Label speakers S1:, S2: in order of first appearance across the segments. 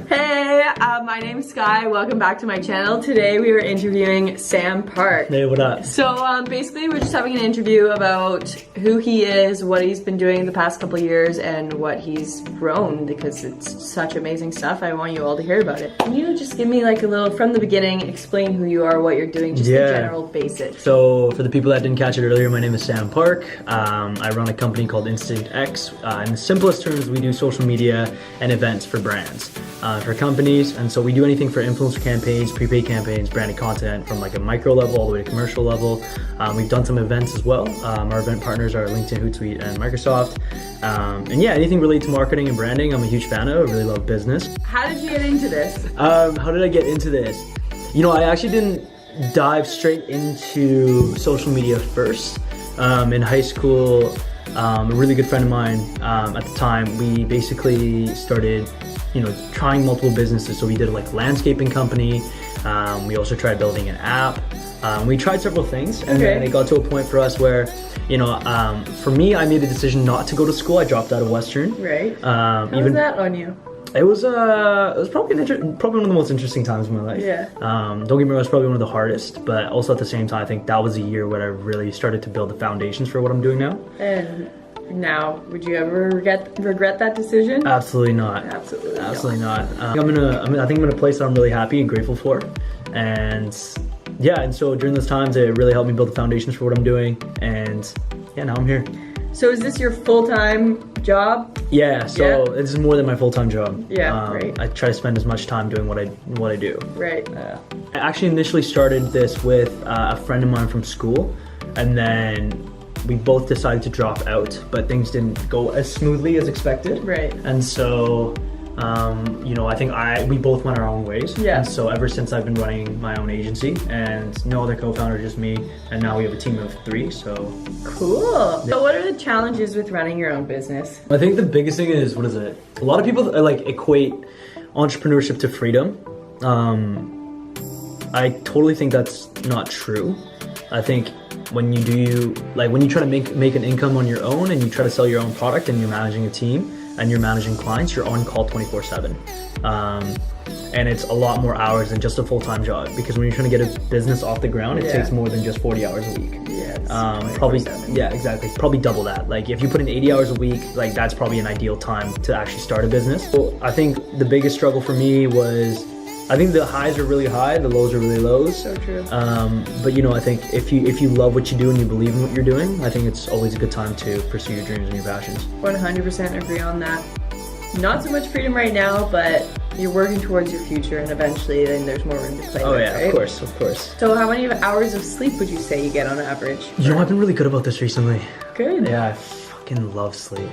S1: Hey, my name's Sky. Welcome back to my channel. Today we are interviewing Sam Park.
S2: Hey, what up?
S1: So basically we're just having an interview about who he is, what he's been doing the past couple of years, and what he's grown, because it's such amazing stuff. I want you all to hear about it. Can you just give me like a little, from the beginning, explain who you are, what you're doing, just the general basics.
S2: So for the people that didn't catch it earlier, my name is Sam Park. I run a company called Instinct X. In the simplest terms, we do social media and events for brands, for companies. And so we do anything for influencer campaigns, prepaid campaigns, branded content from like a micro level all the way to commercial level. We've done some events as well. Our event partners are LinkedIn, Hootsuite, and Microsoft. And yeah, anything related to marketing and branding, I'm a huge fan of. I really love business.
S1: How did you get into this?
S2: How did I get into this? You know, I actually didn't dive straight into social media first. In high school, a really good friend of mine at the time, we basically started, you know, trying multiple businesses. So we did like a landscaping company. We also tried building an app. We tried several things, and then it got to a point for us where, you know, for me, I made a decision not to go to school. I dropped out of Western.
S1: Right. How was that on you?
S2: It was probably one of the most interesting times of my life.
S1: Yeah.
S2: Don't get me wrong, it was probably one of the hardest, but also at the same time, I think that was a year where I really started to build the foundations for what I'm doing now.
S1: And now, would you ever regret that decision?
S2: Absolutely not.
S1: Absolutely
S2: not. I think I'm in a place that I'm really happy and grateful for, and yeah. And so during those times, it really helped me build the foundations for what I'm doing, and yeah, now I'm here.
S1: So is this your full-time job?
S2: Yeah, so this is more than my full-time job.
S1: Yeah, right.
S2: I try to spend as much time doing what I do.
S1: Right.
S2: I actually initially started this with a friend of mine from school, and then we both decided to drop out, but things didn't go as smoothly as expected.
S1: Right.
S2: And so, you know, I think we both went our own ways.
S1: Yeah.
S2: And so ever since I've been running my own agency, and no other co-founder, just me, and now we have a team of 3, so.
S1: Cool. So what are the challenges with running your own business?
S2: I think the biggest thing is, what is it? A lot of people like equate entrepreneurship to freedom. I totally think that's not true. I think when you try to make an income on your own, and you try to sell your own product, and you're managing a team and you're managing clients, you're on call 24/7. And it's a lot more hours than just a full-time job, because when you're trying to get a business off the ground, it takes more than just 40 hours a week. Probably double that. Like if you put in 80 hours a week, like that's probably an ideal time to actually start a business. So I think the biggest struggle for me was, I think the highs are really high, the lows are really lows.
S1: So true.
S2: But you know, I think if you love what you do and you believe in what you're doing, I think it's always a good time to pursue your dreams and your passions.
S1: 100% agree on that. Not so much freedom right now, but you're working towards your future, and eventually then there's more room to play with,
S2: yeah,
S1: right?
S2: of course.
S1: So how many hours of sleep would you say you get on average?
S2: You know, I've been really good about this recently. Good. Yeah, I fucking love sleep.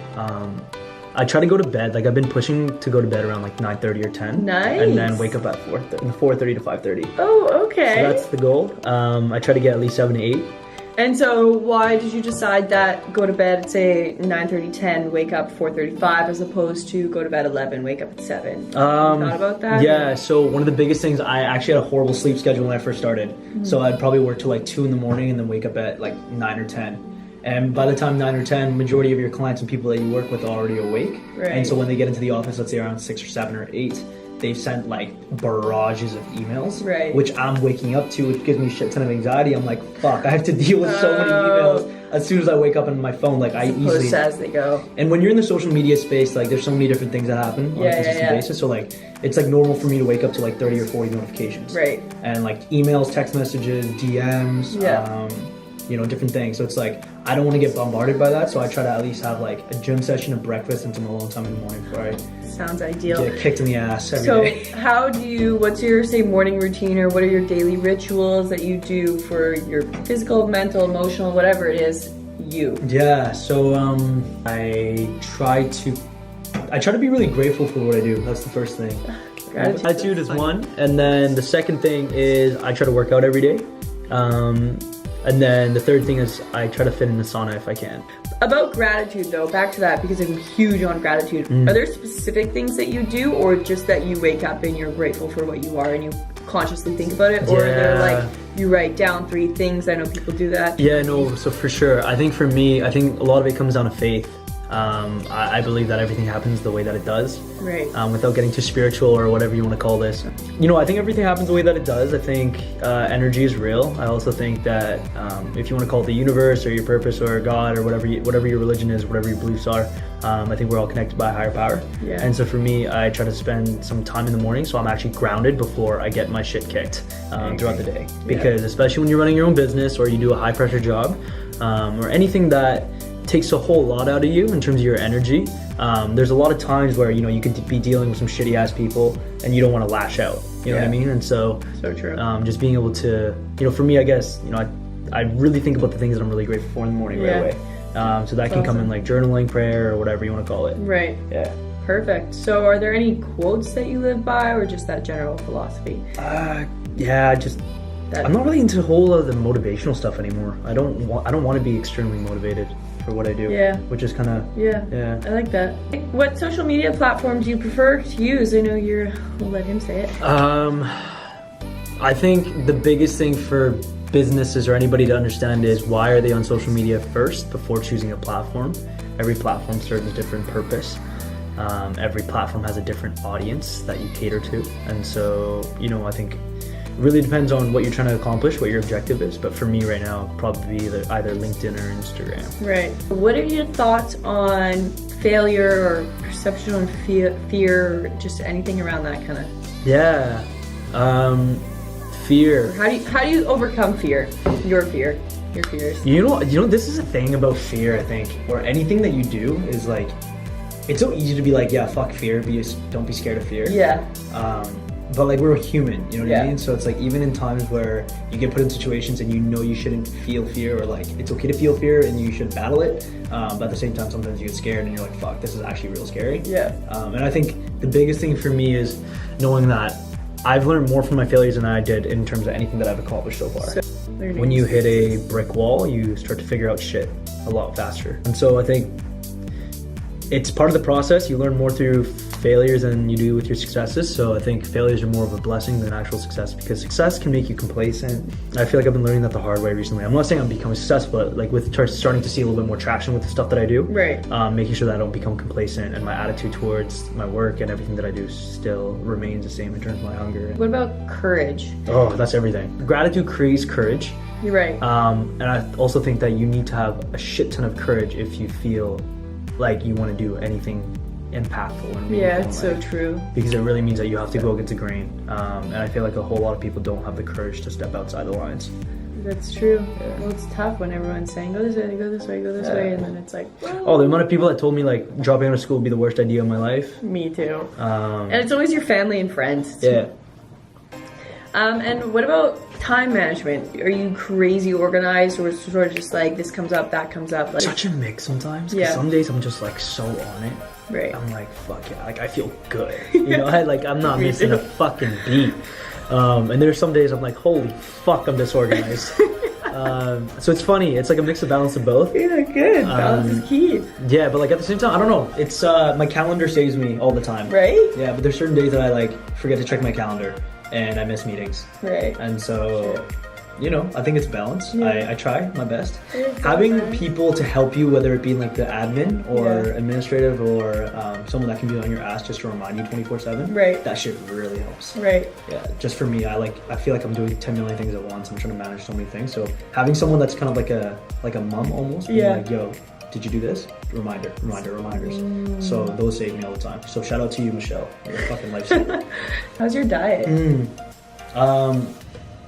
S2: I try to go to bed, like I've been pushing to go to bed around like 9:30 or 10.
S1: Nice.
S2: And then wake up at 4:30 to 5:30.
S1: Oh, okay.
S2: So that's the goal. I try to get at least 7 to 8.
S1: And so why did you decide that go to bed at say 9:30, 10, wake up 4:35, as opposed to go to bed 11, wake up at 7? Thought about that?
S2: Yeah, so one of the biggest things, I actually had a horrible sleep schedule when I first started. So I'd probably work till like 2 in the morning and then wake up at like 9 or 10. And by the time 9 or 10, majority of your clients and people that you work with are already awake.
S1: Right.
S2: And so when they get into the office, let's say around 6 or 7 or 8, they've sent like barrages of emails, which I'm waking up to, which gives me a shit ton of anxiety. I'm like, fuck, I have to deal with so many emails as soon as I wake up on my phone. Like I easily,
S1: as they go.
S2: And when you're in the social media space, like there's so many different things that happen on a consistent basis. So like, it's like normal for me to wake up to like 30 or 40 notifications. Right. And like emails, text messages, DMs, you know, different things. So it's like, I don't want to get bombarded by that. So I try to at least have like a gym session, a breakfast, and some alone time in the morning before I
S1: Sounds ideal.
S2: get kicked in the ass every day.
S1: So what's your, say, morning routine, or what are your daily rituals that you do for your physical, mental, emotional, whatever it is, you?
S2: Yeah, so I try to be really grateful for what I do. That's the first thing. Gratitude is one. And then the second thing is I try to work out every day. And then the third thing is I try to fit in the sauna if I can.
S1: About gratitude though, back to that, because I'm huge on gratitude. Are there specific things that you do, or just that you wake up and you're grateful for what you are and you consciously think about it? Or are there like, you write down 3 things? I know people do that.
S2: Yeah, no, so for sure. I think for me, I think a lot of it comes down to faith. I believe that everything happens the way that it does.
S1: Right.
S2: Without getting too spiritual or whatever you want to call this. You know, I think everything happens the way that it does. I think energy is real. I also think that if you want to call it the universe or your purpose or God or whatever your religion is, whatever your beliefs are, I think we're all connected by a higher power.
S1: Yeah.
S2: And so for me, I try to spend some time in the morning so I'm actually grounded before I get my shit kicked throughout the day. Because especially when you're running your own business or you do a high pressure job or anything that takes a whole lot out of you in terms of your energy. There's a lot of times where, you know, you could be dealing with some shitty ass people and you don't want to lash out. You know what I mean? And so
S1: true.
S2: Just being able to, you know, for me, I guess, you know, I really think about the things that I'm really grateful for in the morning right away. So that can come in like journaling, prayer, or whatever you want to call it.
S1: Right.
S2: Yeah.
S1: Perfect. So are there any quotes that you live by or just that general philosophy?
S2: I'm not really into the whole of the motivational stuff anymore. I don't want to be extremely motivated for what I do. Yeah. Which is kind of
S1: yeah. I like that. What social media platform do you prefer to use? I know we'll let him say it.
S2: I think the biggest thing for businesses or anybody to understand is why are they on social media first before choosing a platform. Every platform serves a different purpose. Every platform has a different audience that you cater to, and so, you know, I think it really depends on what you're trying to accomplish, what your objective is. But for me right now, probably either LinkedIn or Instagram. Right.
S1: What are your thoughts on failure or perception on fear, or just anything around that kind of?
S2: Yeah. Fear.
S1: How do you overcome fear? Your fears.
S2: You know, this is a thing about fear, I think, or anything that you do is like, it's so easy to be like, yeah, fuck fear, don't be scared of fear.
S1: Yeah.
S2: But like, we're human, you know what I mean? So it's like, even in times where you get put in situations and you know you shouldn't feel fear, or like it's okay to feel fear and you should battle it, but at the same time sometimes you get scared and you're like, fuck, this is actually real scary.
S1: Yeah.
S2: And I think the biggest thing for me is knowing that I've learned more from my failures than I did in terms of anything that I've accomplished so far. When you hit a brick wall, you start to figure out shit a lot faster. And so I think it's part of the process. You learn more through failures than you do with your successes. So I think failures are more of a blessing than actual success, because success can make you complacent. I feel like I've been learning that the hard way recently. I'm not saying I'm becoming successful, but like with starting to see a little bit more traction with the stuff that I do.
S1: Right.
S2: Making sure that I don't become complacent, and my attitude towards my work and everything that I do still remains the same in terms of my hunger.
S1: What about courage?
S2: Oh, that's everything. Gratitude creates courage.
S1: You're right.
S2: And I also think that you need to have a shit ton of courage if you feel like you want to do anything impactful and meaningful.
S1: Yeah, it's so true. Because
S2: it really means that you have to go against the grain. And I feel like a whole lot of people don't have the courage to step outside the lines.
S1: That's true. Yeah. Well, it's tough when everyone's saying, go this way, go this way, go this way, and then it's like, whoa.
S2: Oh, the amount of people that told me like dropping out of school would be the worst idea of my life.
S1: Me too. And it's always your family and friends.
S2: Yeah.
S1: And what about time management? Are you crazy organized, or sort of just like this comes up, that comes up? Like,
S2: such a mix sometimes. Yeah. Some days I'm just like so on it.
S1: Right.
S2: I'm like, fuck yeah, like I feel good. You know, I'm not missing a fucking beat. And there's some days I'm like, holy fuck, I'm disorganized. So it's funny. It's like a mix of balance of both.
S1: Yeah, good. Balance is key.
S2: Yeah, but like at the same time, I don't know. It's my calendar saves me all the time.
S1: Right?
S2: Yeah, but there's certain days that I like forget to check my calendar and I miss meetings.
S1: Right.
S2: And so, you know, I think it's balanced.
S1: Yeah.
S2: I try my best. Having people to help you, whether it be like the admin or administrative or someone that can be on your ass just to remind you 24/7.
S1: Right.
S2: That shit really helps.
S1: Right.
S2: Yeah. Just for me, I feel like I'm doing 10 million things at once. I'm trying to manage so many things. So having someone that's kind of like a mom almost. Being like, yo, did you do this? Reminders. So those save me all the time. So shout out to you, Michelle. You're a fucking lifesaver.
S1: How's your diet?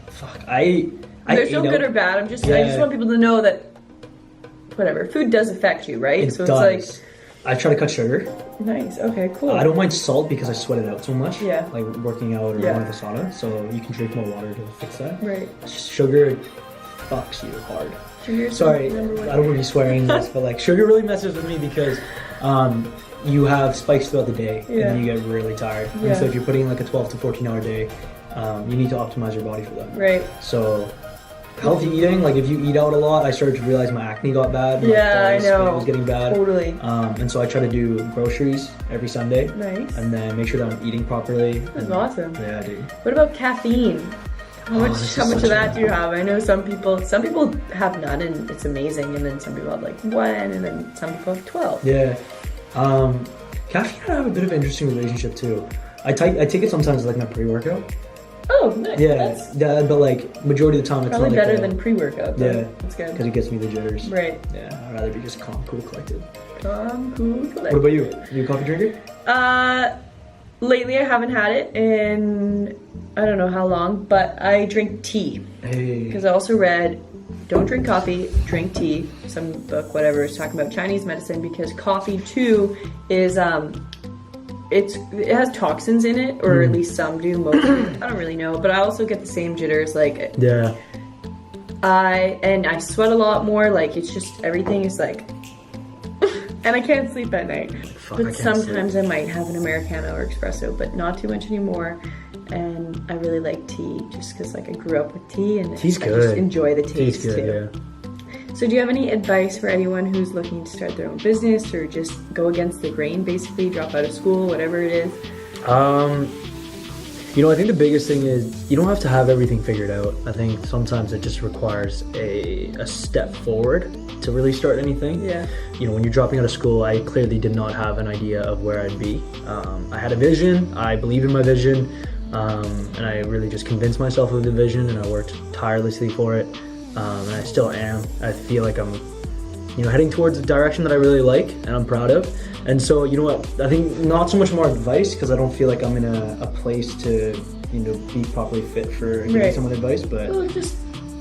S2: Fuck.
S1: There's no good or bad. I just want people to know that whatever, food does affect you, right?
S2: It does. It's like, I try to cut sugar.
S1: Nice. Okay, cool.
S2: I don't mind salt because I sweat it out so much.
S1: Yeah.
S2: Like working out or going to the sauna. So you can drink more water to fix that.
S1: Right.
S2: Sugar fucks you hard.
S1: Sugar's
S2: Sorry, I don't want to be swearing this, but like sugar really messes with me because you have spikes throughout the day and then you get really tired. Yeah. And so if you're putting like a 12 to 14 hour day, you need to optimize your body for that.
S1: Right.
S2: So healthy eating, like if you eat out a lot, I started to realize my acne got bad.
S1: I know.
S2: It was getting bad.
S1: Totally.
S2: And so I try to do groceries every Sunday.
S1: Nice.
S2: And then make sure that I'm eating properly.
S1: That's awesome.
S2: Yeah, dude.
S1: What about caffeine? How much of that do you have? I know some people have none and it's amazing, and then some people have like 1, and then some people have 12.
S2: Yeah. Caffeine and I have a bit of an interesting relationship too. I take it sometimes like my pre-workout.
S1: Oh, nice.
S2: Yeah, but like majority of the time it's
S1: probably
S2: not like
S1: better than pre-workout.
S2: Yeah,
S1: that's good.
S2: Because it gets me the jitters.
S1: Right.
S2: Yeah, I'd rather be just calm, cool, collected.
S1: Calm, cool, collected.
S2: What about you? Are you a coffee drinker?
S1: Lately I haven't had it in I don't know how long, but I drink tea.
S2: Hey.
S1: Because I also read, don't drink coffee, drink tea. Some book, whatever, is talking about Chinese medicine, because coffee too is it has toxins in it, or at least some do. Most I don't really know, but I also get the same jitters. Like I sweat a lot more. Like it's just everything is like, and I can't sleep at night. But sometimes I might have an Americano or espresso, but not too much anymore. And I really like tea, just because like I grew up with tea, and
S2: tea's
S1: I
S2: good.
S1: just enjoy the taste
S2: Tea's good,
S1: too.
S2: Yeah.
S1: So do you have any advice for anyone who's looking to start their own business, or just go against the grain, basically, drop out of school, whatever it is?
S2: You know, I think the biggest thing is you don't have to have everything figured out. I think sometimes it just requires a step forward to really start anything.
S1: Yeah.
S2: You know, when you're dropping out of school, I clearly did not have an idea of where I'd be. I had a vision, I believed in my vision, and I really just convinced myself of the vision, and I worked tirelessly for it. And I still am. I feel like I'm, you know, heading towards a direction that I really like and I'm proud of. And so, you know what, I think not so much more advice, because I don't feel like I'm in a place to, you know, be properly fit for giving someone advice, but
S1: well,
S2: just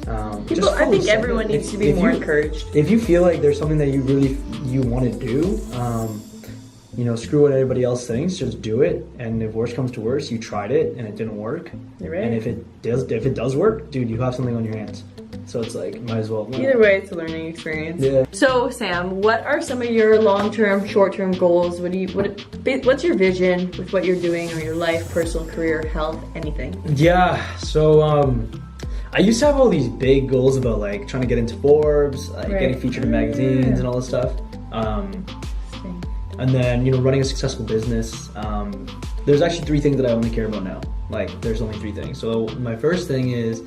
S1: I think everyone needs to be more encouraged.
S2: If you feel like there's something that you want to do, you know, screw what everybody else thinks, just do it. And if worse comes to worse, you tried it and it didn't work.
S1: You're right.
S2: And if it does work, dude, you have something on your hands. So it's like, might as well.
S1: Either way, it's a learning experience.
S2: Yeah.
S1: So Sam, what are some of your long-term, short-term goals? What's your vision with what you're doing, or your life, personal, career, health, anything?
S2: Yeah. So I used to have all these big goals about like trying to get into Forbes, getting featured in magazines and all this stuff. And then, you know, running a successful business. There's actually 3 things that I only care about now. Like, there's only 3 things. So my first thing is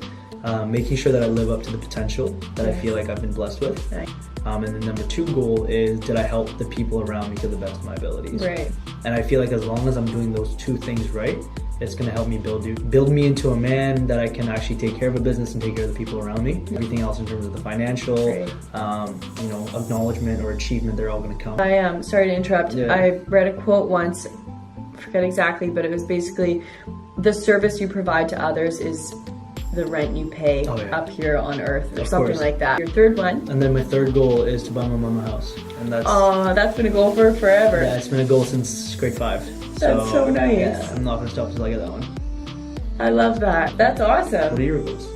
S2: making sure that I live up to the potential that I feel like I've been blessed with.
S1: Right.
S2: And then number 2 goal is, did I help the people around me to the best of my abilities?
S1: Right.
S2: And I feel like as long as I'm doing those 2 things right, it's gonna help me build me into a man that I can actually take care of a business and take care of the people around me. Everything else in terms of the financial, you know, acknowledgement or achievement, they're all gonna come.
S1: I am sorry to interrupt.
S2: Yeah.
S1: I read a quote once, I forget exactly, but it was basically, the service you provide to others is the rent you pay up here on earth, or something like that. Your third one?
S2: And then my third goal is to buy my mom a house. And
S1: that's been a goal for forever.
S2: Yeah, it's been a goal since grade 5.
S1: That's so nice.
S2: Yeah, I'm not gonna stop until I get that one.
S1: I love that. That's awesome.
S2: What are your goals?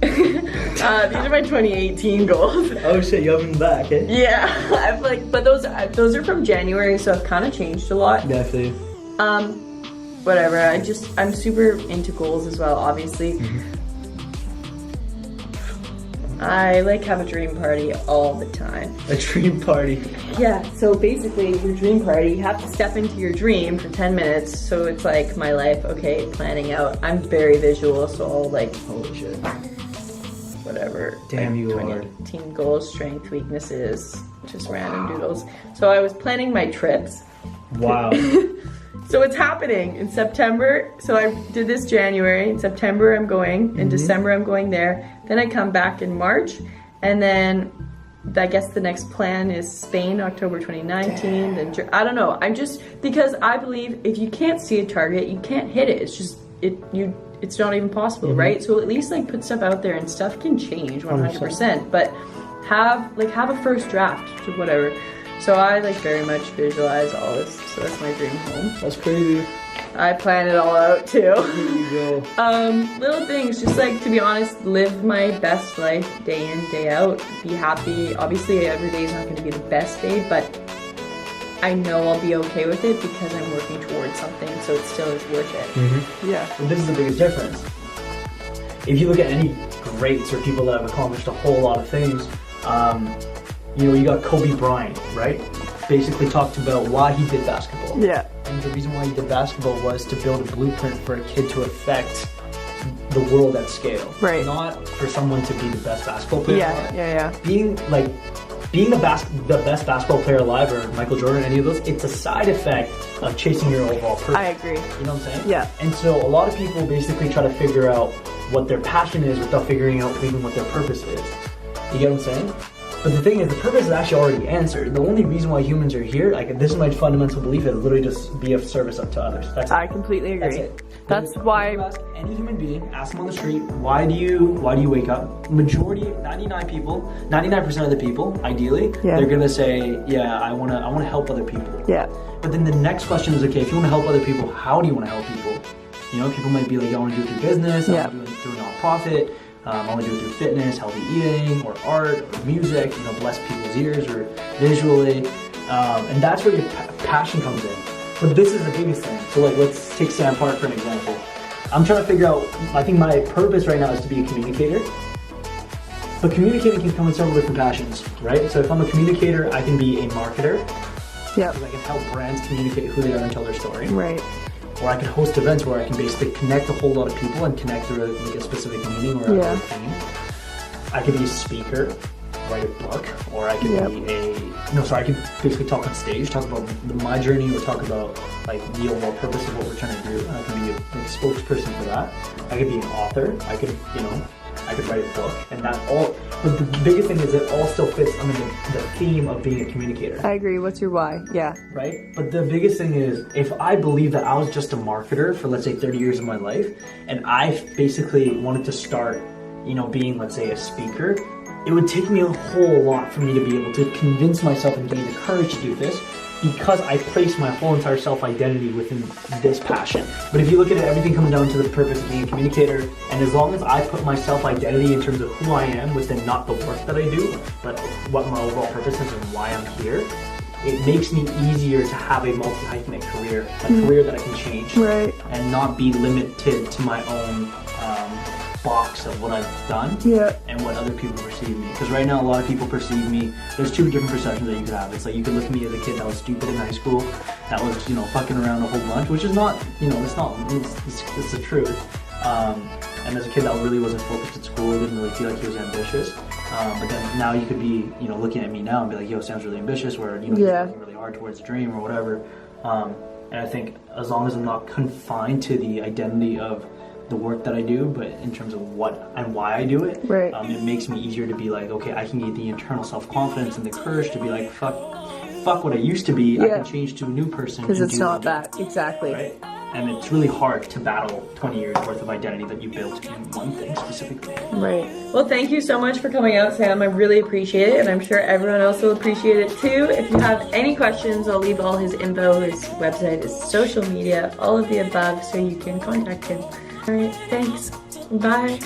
S1: These are my 2018 goals.
S2: Oh shit, you have them back, eh?
S1: Yeah, I've like, but those are from January, so I've kind of changed a lot.
S2: Yeah, I feel you.
S1: Whatever. I'm super into goals as well, obviously. I like have a dream party all the time.
S2: A dream party?
S1: Yeah, so basically your dream party, you have to step into your dream for 10 minutes. So it's like my life, okay, planning out. I'm very visual, so I'll like,
S2: holy shit.
S1: Whatever.
S2: Damn,
S1: like
S2: you are.
S1: 20 goals, strength, weaknesses, just random doodles. So I was planning my trips.
S2: Wow.
S1: So it's happening in September. So I did this January. In September I'm going. In December I'm going there. Then I come back in March. And then I guess the next plan is Spain, October 2019. Then I don't know. I'm just, because I believe if you can't see a target, you can't hit it. It's just, it's not even possible, right? So at least like put stuff out there, and stuff can change 100%. But have a first draft to whatever. So I like very much visualize all this, so that's my dream home.
S2: That's crazy.
S1: I plan it all out too.
S2: There you go.
S1: Little things, just like, to be honest, live my best life day in, day out. Be happy. Obviously every day is not going to be the best day, but I know I'll be okay with it because I'm working towards something, so it still is worth it. Yeah.
S2: And this is the biggest difference. If you look at any greats or people that have accomplished a whole lot of things, you know, you got Kobe Bryant, right? Basically talked about why he did basketball.
S1: Yeah.
S2: And the reason why he did basketball was to build a blueprint for a kid to affect the world at scale.
S1: Right.
S2: Not for someone to be the best basketball player.
S1: Yeah.
S2: Being the best basketball player alive, or Michael Jordan, any of those, it's a side effect of chasing your overall purpose.
S1: I agree.
S2: You know what I'm saying?
S1: Yeah.
S2: And so a lot of people basically try to figure out what their passion is without figuring out even what their purpose is. You get what I'm saying? But the thing is, the purpose is actually already answered. The only reason why humans are here, like, this is my fundamental belief, is literally just be of service up to others. That's it.
S1: I completely agree.
S2: That's it.
S1: That's why.
S2: Ask any human being, ask them on the street, why do you wake up? Majority, 99% of the people, ideally, they're gonna say, yeah, I wanna help other people.
S1: Yeah.
S2: But then the next question is, okay, if you wanna help other people, how do you wanna help people? You know, people might be like, I wanna do it through business, I wanna do it through a nonprofit, I wanna do it through fitness, healthy eating, or art, or music, you know, bless people's ears, or visually. And that's where your passion comes in. But this is the biggest thing. So like, let's take Sam Park for an example. I'm trying to figure out, I think my purpose right now is to be a communicator. But communicating can come in several different passions, right? So if I'm a communicator, I can be a marketer.
S1: Yeah.
S2: Because I can help brands communicate who they are and tell their story.
S1: Right.
S2: Or I can host events where I can basically connect a whole lot of people and connect through like a specific meaning or a theme. I could be a speaker, write a book, or I could be I could basically talk on stage, talk about my journey, or talk about like the overall purpose of what we're trying to do. I can be a spokesperson for that. I could be an author. I could write a book, and that all. But the biggest thing is it all still fits under the theme of being a communicator.
S1: I agree. What's your why? Yeah.
S2: Right? But the biggest thing is, if I believe that I was just a marketer for, let's say, 30 years of my life, and I basically wanted to start, you know, being, let's say, a speaker, it would take me a whole lot for me to be able to convince myself and gain the courage to do this, because I place my whole entire self-identity within this passion. But if you look at it, everything comes down to the purpose of being a communicator, and as long as I put my self-identity in terms of who I am within not the work that I do, but what my overall purpose is and why I'm here, it makes me easier to have a multi-hyphenate career, a career that I can change, and not be limited to my own box of what I've done and what other people perceive me. Because right now a lot of people perceive me, there's two different perceptions that you could have. It's like, you could look at me as a kid that was stupid in high school, that was, you know, fucking around a whole bunch, which is not, you know, it's the truth. And as a kid that really wasn't focused at school, didn't really feel like he was ambitious. But then now you could be, you know, looking at me now and be like, yo, Sam's really ambitious, where, you know, he's working really hard towards a dream or whatever. And I think as long as I'm not confined to the identity of the work that I do, but in terms of what and why I do it, it makes me easier to be like, okay, I can get the internal self-confidence and the courage to be like, fuck what I used to be, I can change to a new person.
S1: Because it's not that, exactly.
S2: Right? And it's really hard to battle 20 years worth of identity that you built in one thing specifically.
S1: Right. Well, thank you so much for coming out, Sam. I really appreciate it, and I'm sure everyone else will appreciate it too. If you have any questions, I'll leave all his info, his website, his social media, all of the above, so you can contact him. All right, thanks. Bye.